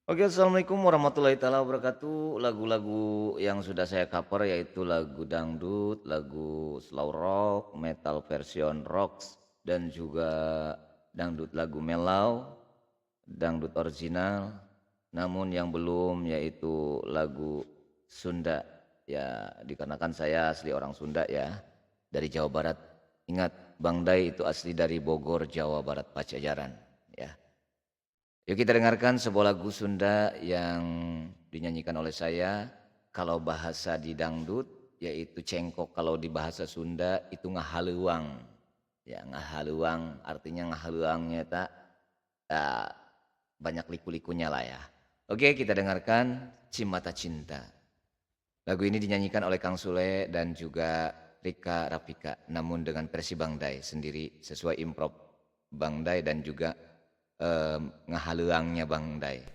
Oke, assalamualaikum warahmatullahi taala wabarakatuh. Lagu-lagu yang sudah saya cover yaitu lagu dangdut, lagu slow rock, metal version rocks, dan juga dangdut lagu melau, dangdut original. Namun yang belum yaitu lagu Sunda. Ya, dikarenakan saya asli orang Sunda ya, dari Jawa Barat. Ingat, Bang Dai itu asli dari Bogor, Jawa Barat, Pajajaran. Ya. Yuk kita dengarkan sebuah lagu Sunda yang dinyanyikan oleh saya. Kalau bahasa di dangdut yaitu cengkok, kalau di bahasa Sunda itu ngahaluang. Ya, ngahaluang artinya ngahaluangnya tak ya, banyak liku-likunya lah ya. Oke, kita dengarkan Cimata Cinta. Lagu ini dinyanyikan oleh Kang Sule dan juga Rika Rafika, namun dengan versi Bang Dai sendiri sesuai improv Bang Dai dan juga ngahaluangnya Bang Dai.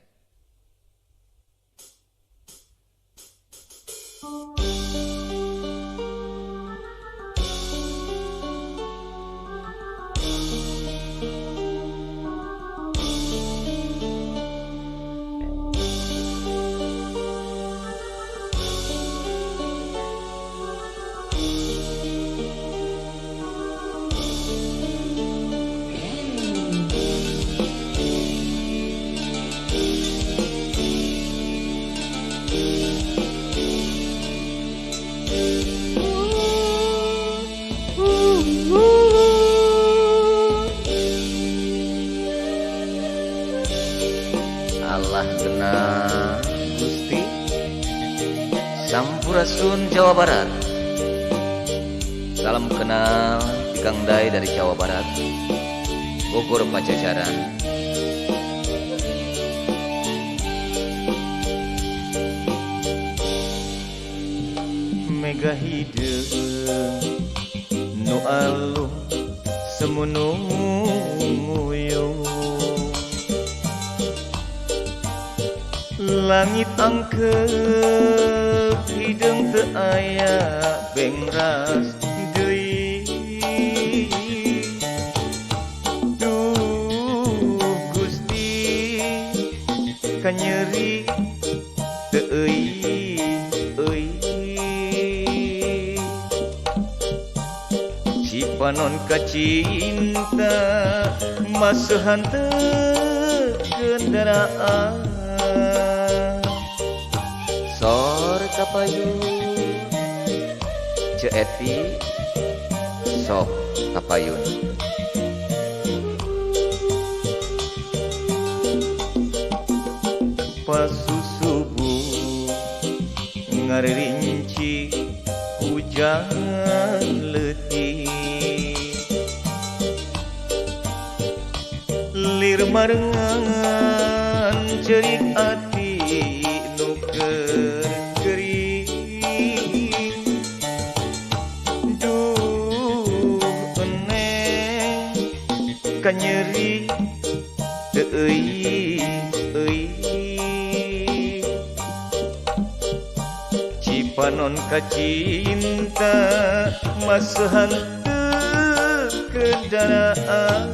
Allah genah Gusti Sampurasun Jawa Barat. Salam kenal di Kang Dai dari Jawa Barat, Bogor Pajajaran. Mega hideung nu aluh semunu nguyuh, langit angkep hideung teu aya bengras deui. Duh Gusti kanyeri teu euy cipanon kacinta maseuhan teu gendaraan sor kapayun ceeti sok kapayun. Pasusubuh ngaririnci hujan letih, lir marengan cerik ati nu gering. Duh eneng kanyeri teu euy cipanon kacinta maseuhan teu kendaraan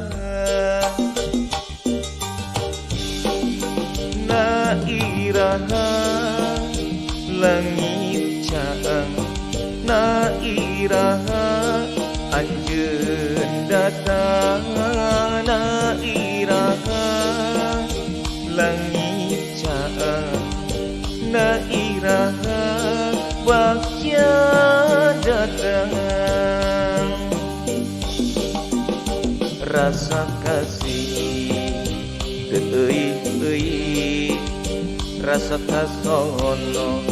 na iraha langit caang, na iraha anjeun datang, na iraha langit caang, na iraha bagja datang. Rasa kasih teu euy rasa kasono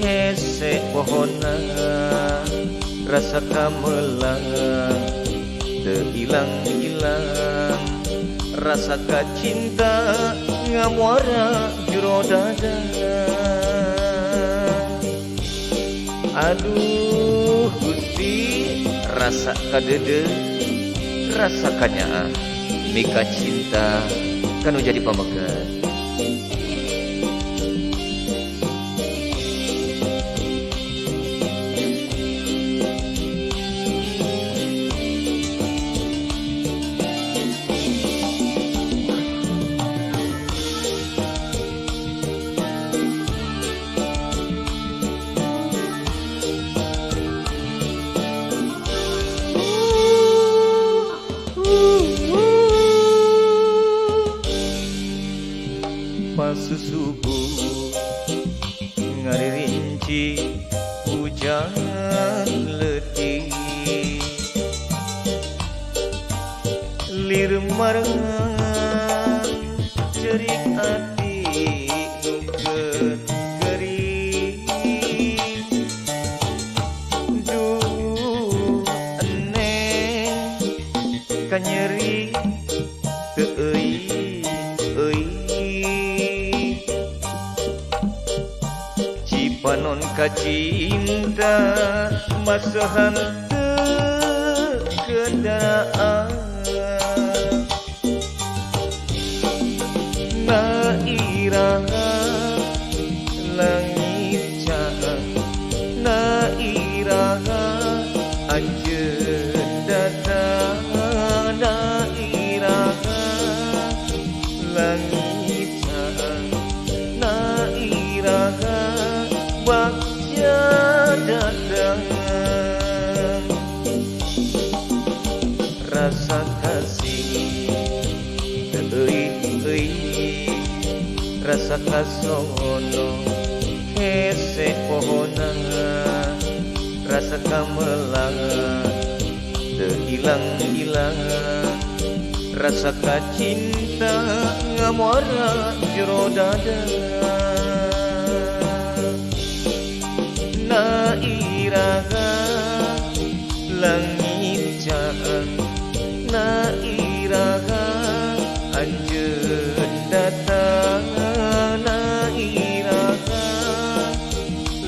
hese pohona, rasa kamelang teu ilang-ilang, rasa kacinta ngamuara jero dada. Aduh Gusti rasa kadede rasa kanyaa mika cinta kanu jadi pamegat. pas subuh ngaririnci hujan letih lir marengan cerik ati nuket gering duh eneng kanyeri teu euy cipanon kacinta masahan teu kedaraan na iraha langit cahang na iraha anjeun datang na iraha langit cahang na iraha bagja datang rasa kasih euy rasa kasono hese pohona rasa kamelang teu ilang-ilang rasa kacinta ngamora jero dada na iraha langit cahang na iraha anjeun datang na iraha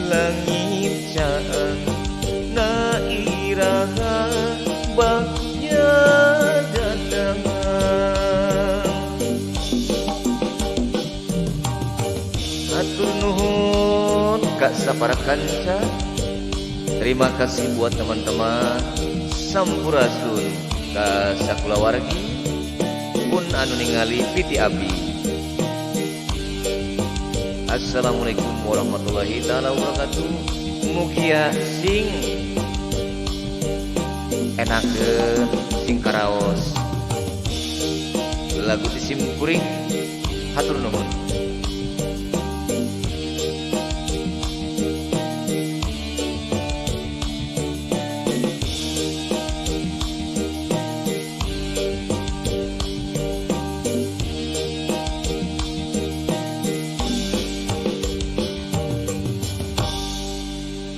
langit cahang na iraha bagja datang atur nuhun ka saparakanca terima kasih buat teman-teman sampurasun ka sakulawargi pun anu ningali piti abdi. Assalamualaikum warahmatullahi taala wabarakatuh. Mugia sing enakeun sing karaos lagu tisim kuring hatur nuhun.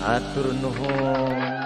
Atur nuhun.